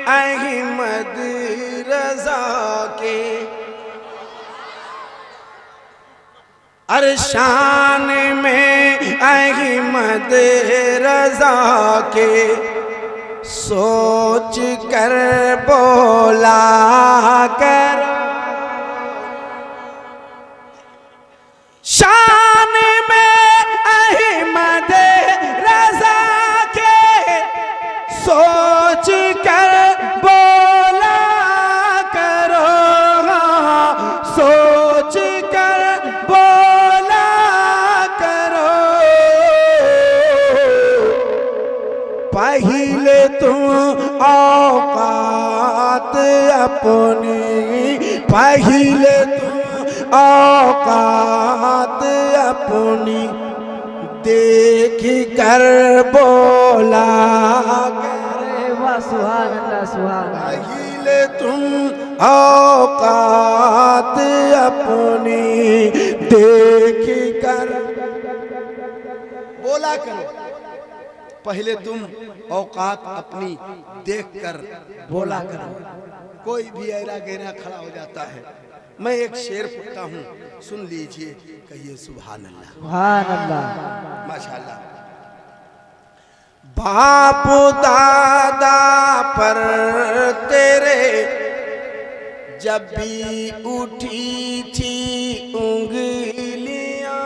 अहमद रजा के, अरशान में अहमद रजा के सोच कर बोला कर, शान में अहमद रजा के सोच कर बोला करो, सोच कर बोला करो। पहले तुम औकात अपनी, पहले तुम औकात अपनी देख कर बोला कर, सुभान अल्लाह सुभान अल्लाह। पहले तुम औकात अपनी देख कर बोला करो, पहले तुम औकात अपनी देख कर बोला करो। कोई भी ऐरा गहरा खड़ा हो जाता है, मैं एक शेर पढ़ता हूँ, सुन लीजिए, कहिए सुभान अल्लाह सुभान अल्लाह। माशाअल्लाह। बाप दादा पर तेरे जब भी उठी थी उंगलियां,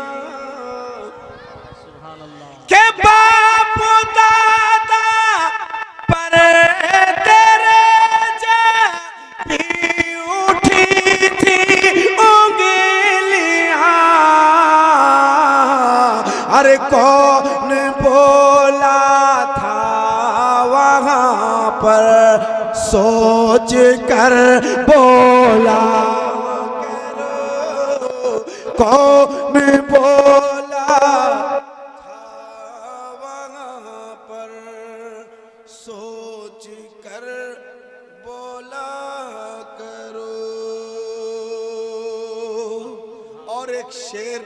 के बाप दादा पर तेरे जब भी उठी थी उंगलियां, अरे कौन बोला था वहां पर सोच कर बोला करो, कौन बोला था वहां पर सोच कर बोला करो। और एक शेर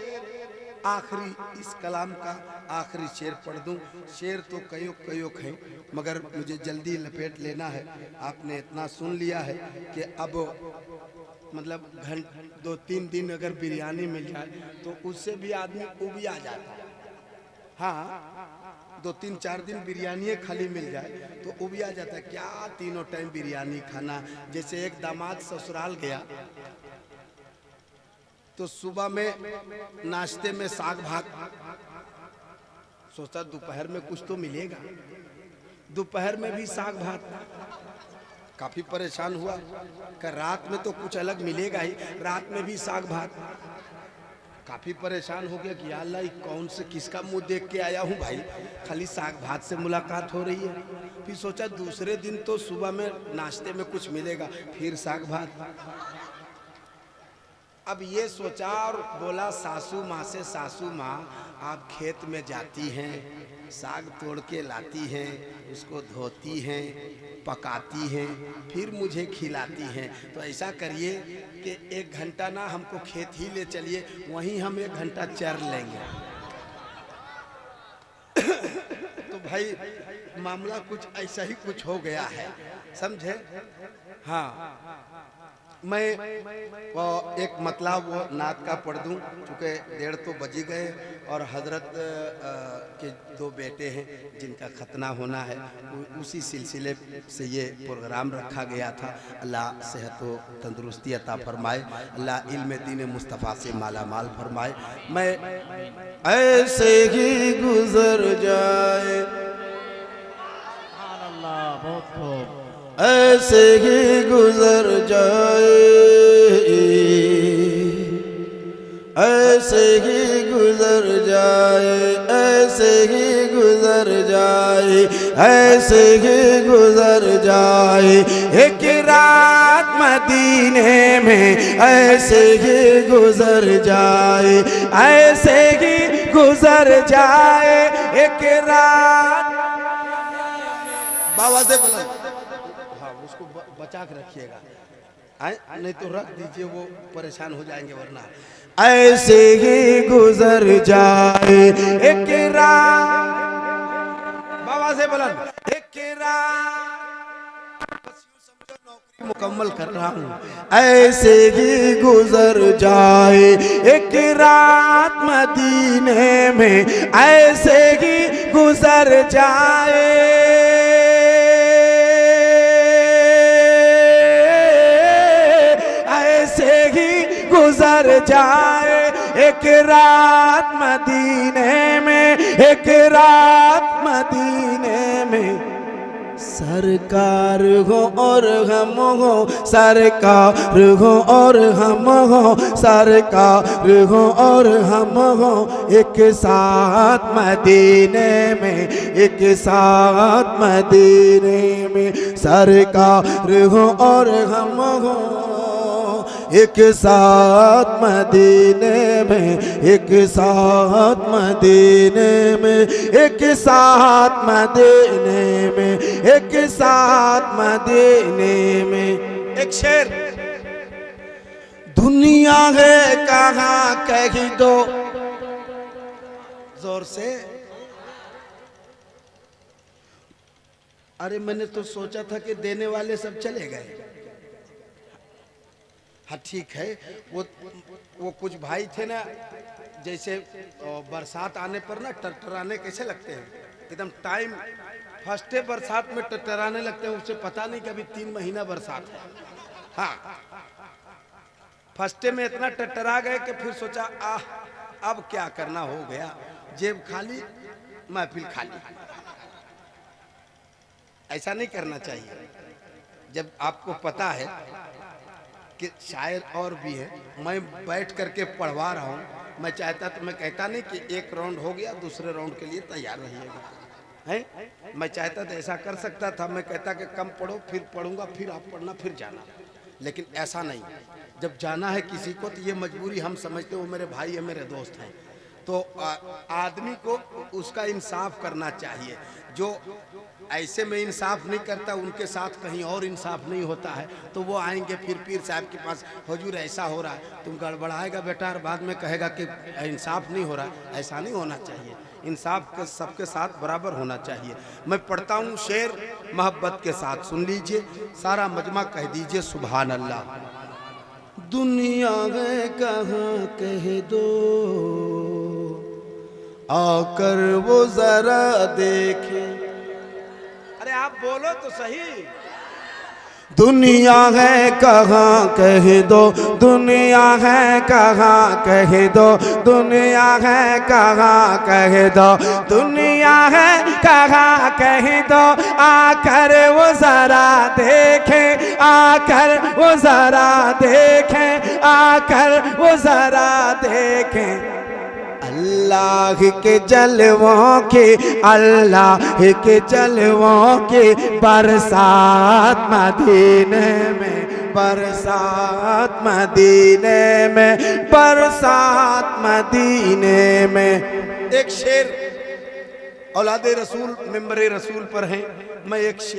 आखिरी, इस कलाम का आखिरी शेर पढ़ दूं। शेर तो कयोक हैं, मगर मुझे जल्दी लपेट लेना है। आपने इतना सुन लिया है कि अब मतलब 2-3 दिन अगर बिरयानी मिल जाए तो उससे भी आदमी उबिया जाता है। हाँ, 2-3-4 दिन बिरयानी खाली मिल जाए तो उबिया जाता है। क्या तीनों टाइम बिरयानी खाना। जैसे एक दामाद ससुराल गया तो सुबह में नाश्ते में साग भात, सोचा दोपहर में कुछ तो मिलेगा, दोपहर में भी साग भात। काफी परेशान हुआ कि रात में तो कुछ अलग मिलेगा ही, रात में भी साग भात। काफी परेशान हो गया कि या अल्लाह कौन से किसका मुंह देख के आया हूँ भाई, खाली साग भात से मुलाकात हो रही है। फिर सोचा दूसरे दिन तो सुबह में नाश्ते में कुछ मिलेगा, फिर साग भात। अब ये सोचा और बोला सासू माँ से, सासू माँ आप खेत में जाती हैं, साग तोड़ के लाती हैं, उसको धोती हैं, पकाती हैं, फिर मुझे खिलाती हैं, तो ऐसा करिए कि 1 घंटा ना हमको खेत ही ले चलिए, वहीं हम 1 घंटा चर लेंगे। तो भाई मामला कुछ ऐसा ही कुछ हो गया है, समझे। हाँ, मैं एक मतलब वो नात का पढ़ दूं, चूँकि 1:30 तो बज गए और हजरत के 2 बेटे हैं जिनका खतना होना है, उसी सिलसिले से ये प्रोग्राम रखा गया था। अल्लाह सेहत व तंदुरुस्ती अता फरमाए, अल्लाह इल्म दीन मुस्तफ़ा से माला माल फरमाए। मैं ऐसे ही गुजर जाए, बहुत खूब, ऐसे ही गुजर जाए, ऐसे ही गुजर जाए, ऐसे ही गुजर जाए, ऐसे ही गुजर जाए एक रात मदीने में, ऐसे ही गुजर जाए, ऐसे ही गुजर जाए एक रात। बाबा से बोला, हाँ उसको बचा के रखिएगा, नहीं तो रख दीजिए, वो परेशान हो जाएंगे वरना। ऐसे ही गुजर जाए एक रात, बाबा से बोला एक रात। मुकम्मल कर रहा हूँ। ऐसे ही गुजर जाए एक रात मदीने में, ऐसे ही गुजर जाए, ऐसे ही गुजर जाए एक रात मदीने में, एक रात मदीने में। सरकार हो और हम हो, सरकार हो और हम हो, सरकार हो और हम हो, एक साथ मदीने में, एक साथ मदीने में। सरकार हो और हम हो, एक साथ मदीने में, एक साथ मदीने में, एक साथ मदीने में, एक साथ मदीने में। एक शेर, दुनिया है कहाँ कह दो, जोर से। अरे मैंने तो सोचा था कि देने वाले सब चले गए। हाँ ठीक है, वो कुछ भाई थे ना, जैसे बरसात आने पर ना टरटराने कैसे लगते हैं, एकदम टाइम फर्स्ट बरसात में टरटराने लगते हैं। उसे पता नहीं कि अभी 3 महीना बरसात है। हाँ, फर्स्ट में इतना टरटरा गए कि फिर सोचा अब क्या करना, हो गया जेब खाली महफिल खाली। ऐसा नहीं करना चाहिए। जब आपको पता है कि शायर और भी है, मैं बैठ करके पढ़वा रहा हूँ, मैं चाहता तो मैं कहता नहीं कि एक राउंड हो गया, दूसरे राउंड के लिए तैयार रहिएगा, है। मैं चाहता तो ऐसा कर सकता था, मैं कहता कि कम पढ़ो, फिर पढ़ूंगा, फिर आप पढ़ना, फिर जाना। लेकिन ऐसा नहीं, जब जाना है किसी को तो ये मजबूरी हम समझते, वो मेरे भाई है, मेरे दोस्त हैं, तो आदमी को उसका इंसाफ करना चाहिए। जो ऐसे में इंसाफ नहीं करता, उनके साथ कहीं और इंसाफ नहीं होता है, तो वो आएंगे फिर पीर साहब के पास, हुजूर ऐसा हो रहा है, तुम गड़बड़ाएगा बेटा, और बाद में कहेगा कि इंसाफ नहीं हो रहा। ऐसा नहीं होना चाहिए, इंसाफ के सबके साथ बराबर होना चाहिए। मैं पढ़ता हूँ शेर मोहब्बत के साथ, सुन लीजिए, सारा मजमा कह दीजिए सुभान अल्लाह। दुनिया है कहाँ कह दो, आकर वो जरा देखे। अरे आप बोलो तो सही। दुनिया है कहाँ कह दो, दुनिया है कहाँ कह दो, दुनिया है कहाँ कह दो, दुनिया है कहाँ कह दो, आकर वो जरा देखें, आकर वो जरा देखें, आकर वो जरा देखें। अल्लाह के जलवों के, अल्लाह के जलवों के, बरसात मदीने में, बरसात मदीने में, बरसात मदीने में। एक शेर औलादे रसूल मिंबरे रसूल पर है, मैं एक शेर